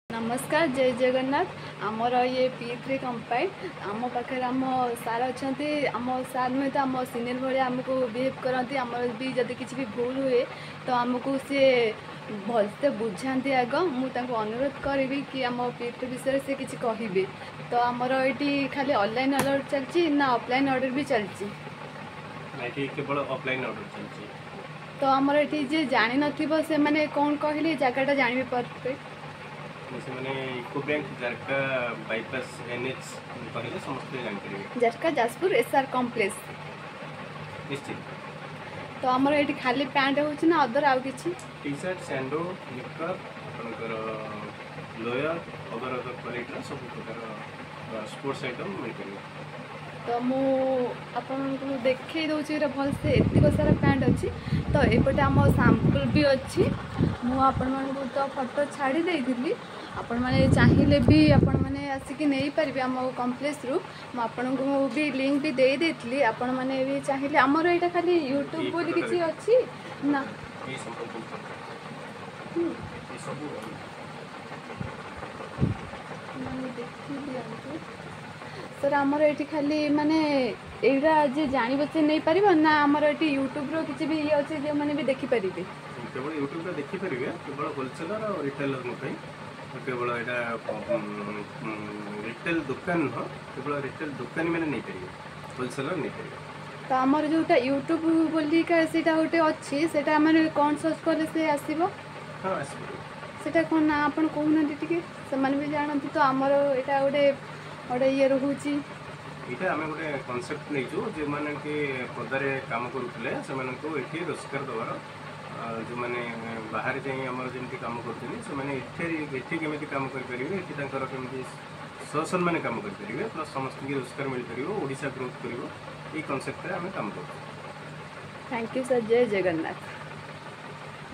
नमस्कार जय जगन्नाथ आमर ये P3 कंपाइड आम पाखे आम सार अच्छा आम सार नुहे तो आम सीनियर भाई आमको बिहेव करती आमर भी जब किसी भी भूल हुए तो आमको सी भलसे बुझाती आग मुझे अनुरोध करी कि आम P3 विषय से किसी कहे तो आमर ये खाली ऑनलाइन ऑर्डर चलती ना ऑफलाइन ऑर्डर भी चलती केवल ऑफलाइन ऑर्डर चलती तो आमर ये जे जानी नथिबो से माने कौन कहले जगहटा जानि परफेक्ट से इको बैंक जारका बाईपास एनएच कहले समस्त जानकारी जारका जाजपुर एसआर कॉम्प्लेक्स निश्चित। तो आमर ये खाली पैंट हो ना अदर आउ किछि टी शर्ट सैंडो निकर आपनकर लोयर अदर क्वालिटी सब प्रकार स्पोर्ट्स आइटम मिल तो मु आपको देखई दूसरी भल से एतिक सारा पैंट अच्छी तो एपटे आम सैंपल भी अच्छी मुझे तो फोटो छाड़ी देती आपण मैंने चाहिए भी आपण मैंने आसिक नहीं पारे आम कॉम्प्लेक्स रु मुझे भी लिंक भी दे देती आपण मैंने भी चाहिए आमर यहाँ खाली यूट्यूब बोली किसी अच्छी ना सर आमर ये खाली माने एटा जे जानी बचे नहीं पार ना आमर ये यूट्यूब रो किसी भी ये अच्छे जो मैंने भी देखिपारे केवल यूट्यूब देखिपारे केवल होलसेलर और रिटेलर केवल यहाँ रिटेल दुकान नुह केवल रिटेल दुकानी मैंने नहीं पारे होलसेलर नहीं पारे तो आमर जोटा यूट्यूब बोलिका सेटा गोटे अच्छी सेटा आमर कौन सर्च कले से आसीबो हाँ आसीबो सेटा कोन ना आपण कहूना टिके समान भी जानती तो आमर एटा गोटे गोटे ये रोची यहाँ आम गोटे कनसेप्ट नहीं जो मैंने कि पदारे काम करुले से रोजगार देवार जो मैंने बाहर जामर जमी कम करते कम करेंगे केमी ससम्मान कम करेंगे प्लस समस्त रोजगार मिल पार ओडिशा ग्रोथ कर कनसेप्ट आम कम कर। थैंक यू सर जय जगन्नाथ।